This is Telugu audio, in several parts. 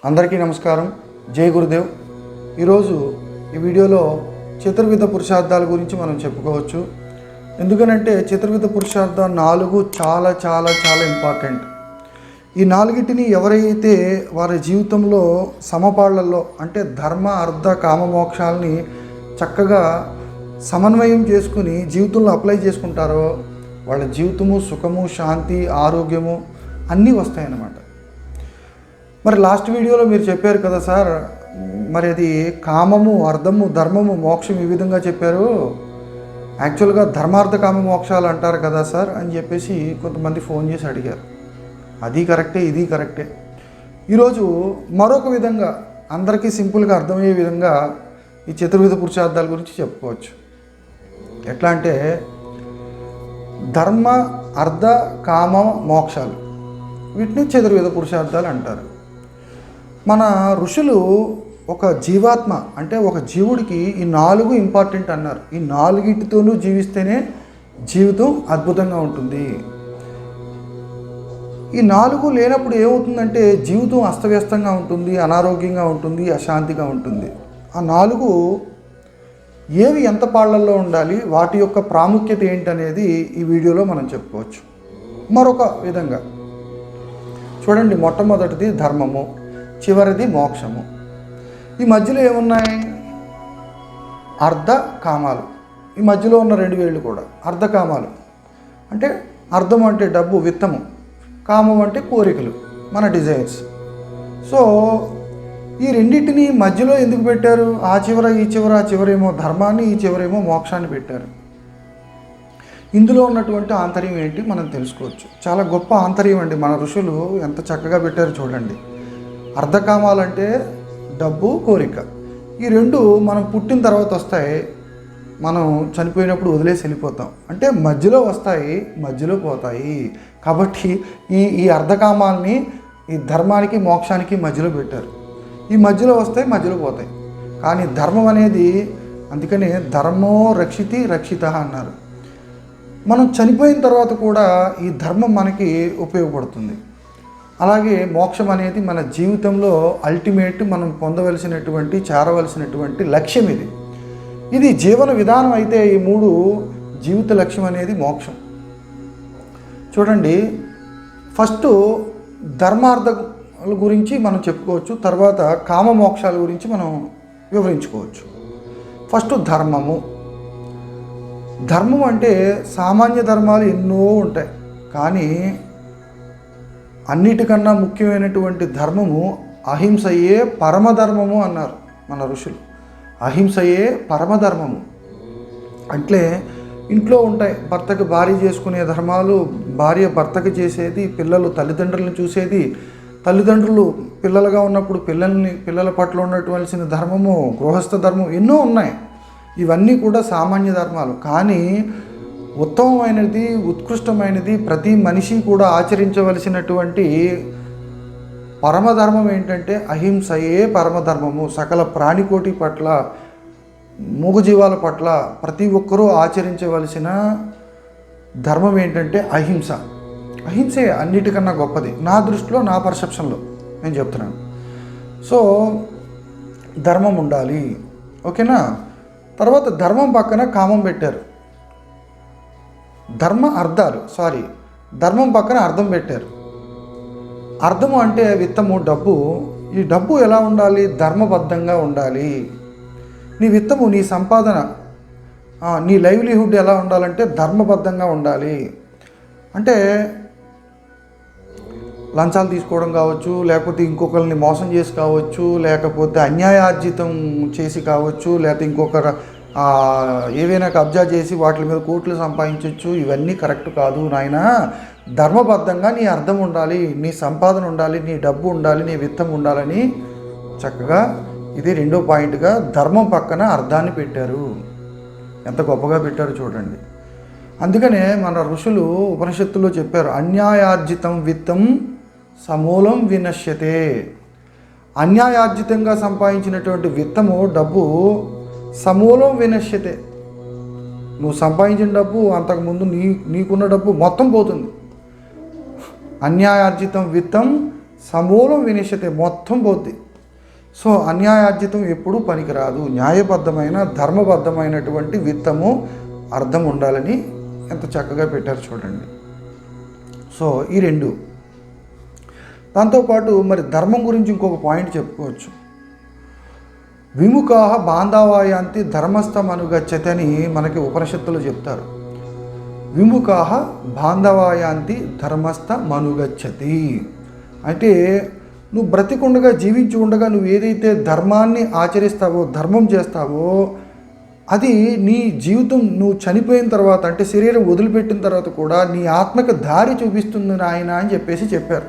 అందరికీ నమస్కారం. జై గురుదేవ్. ఈరోజు ఈ వీడియోలో చతుర్విధ పురుషార్థాల గురించి మనం చెప్పుకోవచ్చు. ఎందుకనంటే చతుర్విధ పురుషార్థం 4 చాలా చాలా చాలా ఇంపార్టెంట్. ఈ 4టిని ఎవరైతే వారి జీవితంలో సమపాళ్లలో అంటే ధర్మ అర్థ కామ మోక్షాలని చక్కగా సమన్వయం చేసుకుని జీవితంలో అప్లై చేసుకుంటారో వాళ్ళ జీవితము సుఖము శాంతి ఆరోగ్యము అన్నీ వస్తాయన్నమాట. మరి లాస్ట్ వీడియోలో మీరు చెప్పారు కదా సార్, మరి అది కామము అర్థము ధర్మము మోక్షం ఈ విధంగా చెప్పారు, యాక్చువల్గా ధర్మార్థ కామ మోక్షాలు అంటారు కదా సార్ అని చెప్పేసి కొంతమంది ఫోన్ చేసి అడిగారు. అది కరెక్టే, ఇది కరెక్టే. ఈరోజు మరొక విధంగా అందరికీ సింపుల్గా అర్థమయ్యే విధంగా ఈ చతుర్విధ పురుషార్థాల గురించి చెప్పుకోవచ్చు. ఎట్లా అంటే ధర్మ అర్థ కామ మోక్షాలు, వీటిని చతుర్విధ పురుషార్థాలు అంటారు. మన ఋషులు ఒక జీవాత్మ అంటే ఒక జీవుడికి ఈ 4 ఇంపార్టెంట్ అన్నారు. ఈ 4 జీవిస్తేనే జీవితం అద్భుతంగా ఉంటుంది. ఈ 4 లేనప్పుడు ఏమవుతుందంటే జీవితం అస్తవ్యస్తంగా ఉంటుంది, అనారోగ్యంగా ఉంటుంది, అశాంతిగా ఉంటుంది. ఆ 4 ఏవి ఎంత పాళ్లల్లో ఉండాలి, వాటి యొక్క ప్రాముఖ్యత ఏంటనేది ఈ వీడియోలో మనం చెప్పుకోవచ్చు. మరొక విధంగా చూడండి, మొట్టమొదటిది ధర్మము, చివరిది మోక్షము. ఈ మధ్యలో ఏమున్నాయి? అర్ధ కామాలు. ఈ మధ్యలో ఉన్న 2 వేళ్ళు కూడా అర్ధ కామాలు. అంటే అర్థం అంటే డబ్బు విత్తము, కామం అంటే కోరికలు మన డిజైర్స్. సో ఈ రెండింటిని మధ్యలో ఎందుకు పెట్టారు? ఆ చివర ఈ చివర, ఆ చివరేమో ధర్మాన్ని, ఈ చివరేమో మోక్షాన్ని పెట్టారు. ఇందులో ఉన్నటువంటి ఆంతర్యం ఏంటి మనం తెలుసుకోవచ్చు. చాలా గొప్ప ఆంతర్యం అండి. మన ఋషులు ఎంత చక్కగా పెట్టారు చూడండి. అర్ధకామాలంటే డబ్బు కోరిక. ఈ 2 మనం పుట్టిన తర్వాత వస్తాయి, మనం చనిపోయినప్పుడు వదిలేసి వెళ్ళిపోతాం. అంటే మధ్యలో వస్తాయి, మధ్యలో పోతాయి. కాబట్టి ఈ అర్ధకామాల్ని ఈ ధర్మానికి మోక్షానికి మధ్యలో పెట్టారు. ఈ మధ్యలో వస్తాయి, మధ్యలో పోతాయి. కానీ ధర్మం అనేది, అందుకనే ధర్మో రక్షితి రక్షిత అన్నారు. మనం చనిపోయిన తర్వాత కూడా ఈ ధర్మం మనకి ఉపయోగపడుతుంది. అలాగే మోక్షం అనేది మన జీవితంలో అల్టిమేట్ మనం పొందవలసినటువంటి చేరవలసినటువంటి లక్ష్యం. ఇది జీవన విధానం. అయితే ఈ 3 జీవిత లక్ష్యం అనేది మోక్షం. చూడండి, ఫస్ట్ ధర్మార్థాల గురించి మనం చెప్పుకోవచ్చు, తర్వాత కామ మోక్షాల గురించి మనం వివరించుకోవచ్చు. ఫస్ట్ ధర్మము. ధర్మం అంటే సామాన్య ధర్మాలు ఎన్నో ఉంటాయి, కానీ అన్నిటికన్నా ముఖ్యమైనటువంటి ధర్మము అహింసయే పరమధర్మము అన్నారు మన ఋషులు. అహింసయే పరమధర్మము. అంటే ఇంట్లో ఉంటాయి, భర్తకు భార్య చేసుకునే ధర్మాలు, భార్య భర్తకు చేసేది, పిల్లలు తల్లిదండ్రులను చూసేది, తల్లిదండ్రులు పిల్లలుగా ఉన్నప్పుడు పిల్లల పట్ల ఉండవలసిన ధర్మము, గృహస్థ ధర్మం ఎన్నో ఉన్నాయి. ఇవన్నీ కూడా సామాన్య ధర్మాలు. కానీ ఉత్తమమైనది, ఉత్కృష్టమైనది, ప్రతి మనిషి కూడా ఆచరించవలసినటువంటి పరమధర్మం ఏంటంటే అహింసయే పరమధర్మము. సకల ప్రాణికోటి పట్ల, మూగజీవాల పట్ల ప్రతి ఒక్కరూ ఆచరించవలసిన ధర్మం ఏంటంటే అహింస. అహింసే అన్నిటికన్నా గొప్పది నా దృష్టిలో, నా పర్సెప్షన్లో నేను చెప్తున్నాను. సో ధర్మం ఉండాలి, ఓకేనా? తర్వాత ధర్మం పక్కన కామం పెట్టారు. ధర్మం పక్కన అర్థం పెట్టారు. అర్థము అంటే విత్తము, డబ్బు. ఈ డబ్బు ఎలా ఉండాలి? ధర్మబద్ధంగా ఉండాలి. నీ విత్తము, నీ సంపాదన, నీ లైవ్లీహుడ్ ఎలా ఉండాలంటే ధర్మబద్ధంగా ఉండాలి. అంటే లంచాలు తీసుకోవడం కావచ్చు, లేకపోతే ఇంకొకరిని మోసం చేసి కావచ్చు, లేకపోతే అన్యాయార్జితం చేసి కావచ్చు, లేకపోతే ఇంకొకరు ఏవైనా కబ్జా చేసి వాటి మీద కోట్లు సంపాదించవచ్చు. ఇవన్నీ కరెక్ట్ కాదు నాయన. ధర్మబద్ధంగా నీ అర్థం ఉండాలి, నీ సంపాదన ఉండాలి, నీ డబ్బు ఉండాలి, నీ విత్తం ఉండాలని చక్కగా ఇది 2వ పాయింట్గా ధర్మం పక్కన అర్థాన్ని పెట్టారు. ఎంత గొప్పగా పెట్టారు చూడండి. అందుకనే మన ఋషులు ఉపనిషత్తుల్లో చెప్పారు, అన్యాయార్జితం విత్తం సమూలం వినశ్యతే. అన్యాయార్జితంగా సంపాదించినటువంటి విత్తము, డబ్బు సమూలం వినశ్యతే. నువ్వు సంపాదించిన డబ్బు, అంతకుముందు నీకున్న డబ్బు మొత్తం పోతుంది. అన్యాయార్జితం విత్తం సమూలం వినిశ్యతే, మొత్తం పోద్ది. సో అన్యాయార్జితం ఎప్పుడూ పనికిరాదు. న్యాయబద్ధమైన ధర్మబద్ధమైనటువంటి విత్తము అర్థం ఉండాలని ఎంత చక్కగా పెట్టారు చూడండి. సో ఈ రెండు. దాంతోపాటు మరి ధర్మం గురించి ఇంకొక పాయింట్ చెప్పుకోవచ్చు. విముఖాః బాంధవాయాంతి ధర్మస్థమనుగచ్చతి అని మనకి ఉపనిషత్తులు చెప్తారు. విముఖాః బాంధవాయాంతి ధర్మస్థమనుగచ్చతి అంటే నువ్వు బ్రతికుండగా జీవించి ఉండగా నువ్వు ఏదైతే ధర్మాన్ని ఆచరిస్తావో, ధర్మం చేస్తావో, అది నీ జీవితం నువ్వు చనిపోయిన తర్వాత అంటే శరీరం వదిలిపెట్టిన తర్వాత కూడా నీ ఆత్మకు దారి చూపిస్తుంది నాయన అని చెప్పారు.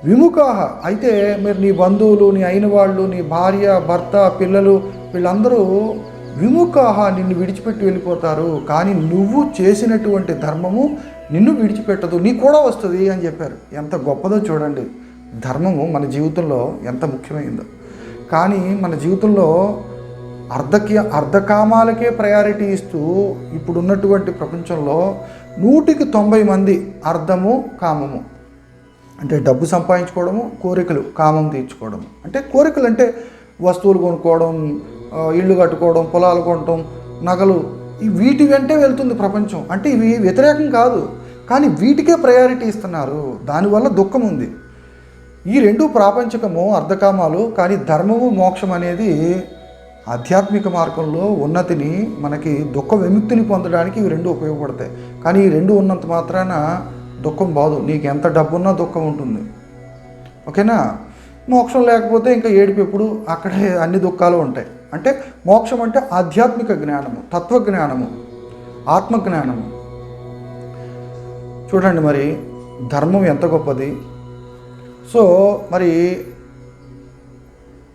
విముఖాః అయితే మీరు నీ బంధువులు, నీ అయిన వాళ్ళు, నీ భార్య, భర్త, పిల్లలు వీళ్ళందరూ విముఖాః నిన్ను విడిచిపెట్టి వెళ్ళిపోతారు, కానీ నువ్వు చేసినటువంటి ధర్మము నిన్ను విడిచిపెట్టదు, నీకు కూడా వస్తుంది అని చెప్పారు. ఎంత గొప్పదో చూడండి. ధర్మము మన జీవితంలో ఎంత ముఖ్యమైందో. కానీ మన జీవితంలో అర్ధకామాలకే ప్రయారిటీ ఇస్తూ ఇప్పుడున్నటువంటి ప్రపంచంలో 100కి 90 మంది అర్థము కామము అంటే డబ్బు సంపాదించుకోవడము, కోరికలు కామం తీర్చుకోవడము. అంటే కోరికలు అంటే వస్తువులు కొనుక్కోవడం, ఇళ్ళు కట్టుకోవడం, పొలాలు కొనడం, నగలు, వీటి వెంటే వెళ్తుంది ప్రపంచం. అంటే ఇవి వ్యతిరేకం కాదు, కానీ వీటికే ప్రయారిటీ ఇస్తున్నారు. దానివల్ల దుఃఖం ఉంది. ఈ రెండు ప్రాపంచికము, అర్ధకామాలు. కానీ ధర్మము, మోక్షం అనేది ఆధ్యాత్మిక మార్గంలో ఉన్నతిని, మనకి దుఃఖ విముక్తిని పొందడానికి ఇవి రెండు ఉపయోగపడతాయి. కానీ ఈ రెండు ఉన్నంత మాత్రాన దుఃఖం బాదు. నీకు ఎంత డబ్బున్నా దుఃఖం ఉంటుంది, ఓకేనా. మోక్షం లేకపోతే ఇంకా ఏడుపు ఎప్పుడు, అక్కడే అన్ని దుఃఖాలు ఉంటాయి. అంటే మోక్షం అంటే ఆధ్యాత్మిక జ్ఞానము, తత్వజ్ఞానము, ఆత్మజ్ఞానము. చూడండి మరి ధర్మం ఎంత గొప్పది. సో మరి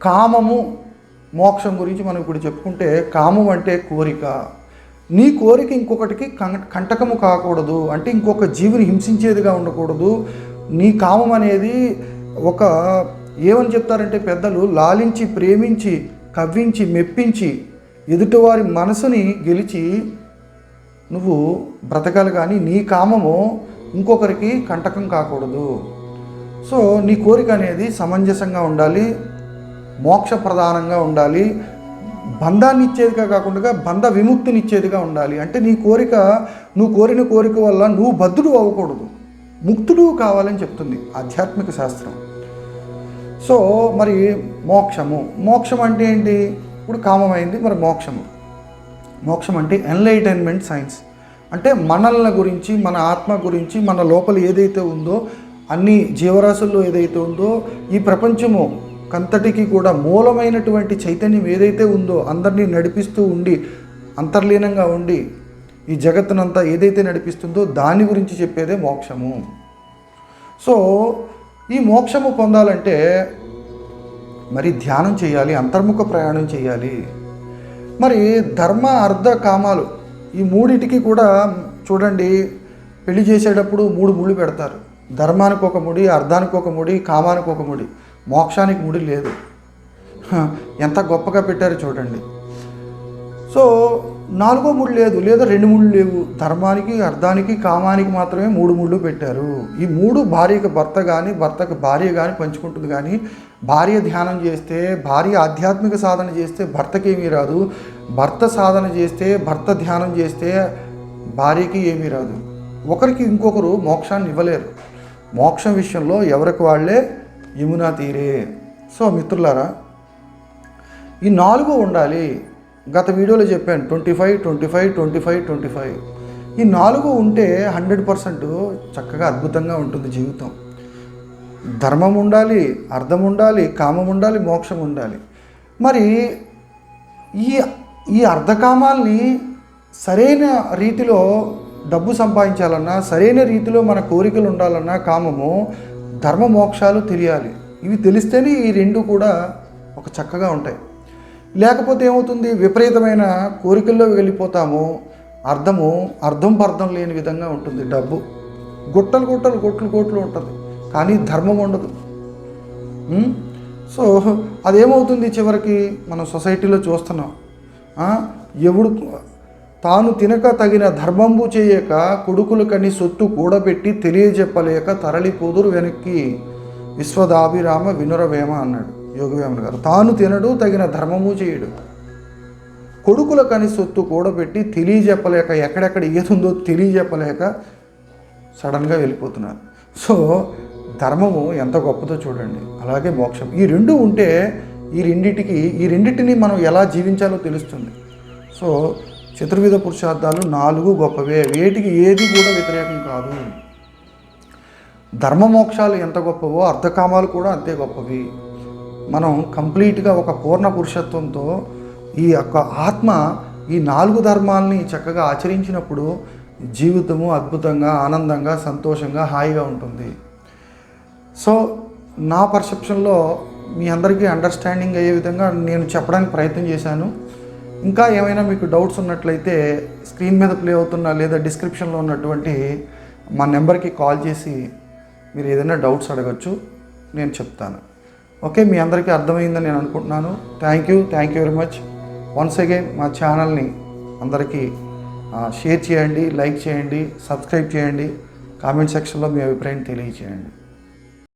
కామము, మోక్షం గురించి మనం ఇప్పుడు చెప్పుకుంటే, కామం అంటే కోరిక. నీ కోరిక ఇంకొకటికి కంటకము కాకూడదు, అంటే ఇంకొక జీవిని హింసించేదిగా ఉండకూడదు. నీ కామం అనేది ఒక ఏమని చెప్తారంటే పెద్దలు, లాలించి, ప్రేమించి, కవ్వించి, మెప్పించి, ఎదుటివారి మనసుని గెలిచి నువ్వు బ్రతకాలి. కానీ నీ కామము ఇంకొకరికి కంటకం కాకూడదు. సో నీ కోరిక అనేది సమంజసంగా ఉండాలి, మోక్ష ప్రధానంగా ఉండాలి, బంధాన్ని ఇచ్చేదిగా కాకుండా బంధ విముక్తిని ఇచ్చేదిగా ఉండాలి. అంటే నీ కోరిక, నువ్వు కోరిన కోరిక వల్ల నువ్వు బద్ధుడు అవ్వకూడదు, ముక్తుడు కావాలని చెప్తుంది ఆధ్యాత్మిక శాస్త్రం. సో మరి మోక్షం అంటే ఏంటి? ఇప్పుడు కామమైంది, మరి మోక్షం అంటే ఎన్లైటైన్మెంట్ సైన్స్. అంటే మనల్ని గురించి, మన ఆత్మ గురించి, మన లోపల ఏదైతే ఉందో, అన్ని జీవరాశుల్లో ఏదైతే ఉందో, ఈ ప్రపంచము కంతటికి కూడా మూలమైనటువంటి చైతన్యం ఏదైతే ఉందో, అందరినీ నడిపిస్తూ ఉండి, అంతర్లీనంగా ఉండి ఈ జగత్తునంతా ఏదైతే నడిపిస్తుందో దాని గురించి చెప్పేదే మోక్షము. సో ఈ మోక్షము పొందాలంటే మరి ధ్యానం చేయాలి, అంతర్ముఖ ప్రయాణం చేయాలి. మరి ధర్మ, అర్థ, కామాలు ఈ మూడిటికి కూడా చూడండి, పెళ్లి చేసేటప్పుడు 3 ముళ్ళు పెడతారు. ధర్మానికి ఒక ముడి, అర్థానికి ఒక ముడి, కామానికి ఒక ముడి, మోక్షానికి ముడి లేదు. ఎంత గొప్పగా పెట్టారు చూడండి. సో 4వ ముడి లేదు, లేదా 2 ముళ్ళు లేవు. ధర్మానికి, అర్థానికి, కామానికి మాత్రమే 3 ముళ్ళు పెట్టారు. ఈ 3 భార్యకు భర్త కానీ, భర్తకు భార్య కానీ పంచుకుంటుంది. కానీ భార్య ధ్యానం చేస్తే, భార్య ఆధ్యాత్మిక సాధన చేస్తే భర్తకి ఏమీ రాదు. భర్త సాధన చేస్తే, భర్త ధ్యానం చేస్తే భార్యకి ఏమీ రాదు. ఒకరికి ఇంకొకరు మోక్షాన్ని ఇవ్వలేరు. మోక్షం విషయంలో ఎవరికి వాళ్ళే యమునా తీరే. సో మిత్రులారా, ఈ 4 ఉండాలి. గత వీడియోలో చెప్పాను 25, 25, 25, 25. ఈ 4 ఉంటే 100% చక్కగా అద్భుతంగా ఉంటుంది జీవితం. ధర్మం ఉండాలి, అర్థం ఉండాలి, కామం ఉండాలి, మోక్షం ఉండాలి. మరి ఈ అర్ధకామాల్ని సరైన రీతిలో డబ్బు సంపాదించాలన్నా, సరైన రీతిలో మన కోరికలు ఉండాలన్నా, కామము, ధర్మ, మోక్షాలు తెలియాలి. ఇవి తెలిస్తేనే ఈ 2 కూడా ఒక చక్కగా ఉంటాయి. లేకపోతే ఏమవుతుంది, విపరీతమైన కోరికల్లో వెళ్ళిపోతాము. అర్థం పర్థం లేని విధంగా ఉంటుంది. డబ్బు కోట్లు ఉంటుంది, కానీ ధర్మం ఉండదు. సో అదేమవుతుంది చివరికి మనం సొసైటీలో చూస్తున్నాం. తాను తినక తగిన ధర్మంబు చేయక కొడుకులకని సొత్తు కూడబెట్టి తెలియజెప్పలేక తరలిపోదురు వెనక్కి విశ్వదాభిరామ వినురవేమ అన్నాడు యోగవేమన్ గారు. తాను తినడు, తగిన ధర్మము చేయడు, కొడుకులకని సొత్తు కూడబెట్టి తెలియజెప్పలేక, ఎక్కడెక్కడ ఏదుందో తెలియజెప్పలేక సడన్గా వెళ్ళిపోతున్నారు. సో ధర్మము ఎంత గొప్పదో చూడండి. అలాగే మోక్షం, ఈ రెండు ఉంటే ఈ రెండింటిని మనం ఎలా జీవించాలో తెలుస్తుంది. సో చతుర్విధ పురుషార్థాలు 4 గొప్పవే, వేటికి ఏది కూడా వ్యతిరేకం కాదు. ధర్మ మోక్షాలు ఎంత గొప్పవో అర్థకామాలు కూడా అంతే గొప్పవి. మనం కంప్లీట్గా ఒక పూర్ణ పురుషత్వంతో ఈ యొక్క ఆత్మ ఈ 4 ధర్మాలని చక్కగా ఆచరించినప్పుడు జీవితము అద్భుతంగా, ఆనందంగా, సంతోషంగా, హాయిగా ఉంటుంది. సో నా పర్సెప్షన్లో మీ అందరికీ అండర్స్టాండింగ్ అయ్యే విధంగా నేను చెప్పడానికి ప్రయత్నం చేశాను. ఇంకా ఏమైనా మీకు డౌట్స్ ఉన్నట్లయితే స్క్రీన్ మీద ప్లే అవుతున్న లేదా డిస్క్రిప్షన్లో ఉన్నటువంటి మా నెంబర్కి కాల్ చేసి మీరు ఏదైనా డౌట్స్ అడగచ్చు, నేను చెప్తాను. ఓకే, మీ అందరికీ అర్థమైందని నేను అనుకుంటున్నాను. Thank you very much. Once again మా ఛానల్ని అందరికీ షేర్ చేయండి, లైక్ చేయండి, సబ్స్క్రైబ్ చేయండి, కామెంట్ సెక్షన్లో మీ అభిప్రాయం తెలియజేయండి.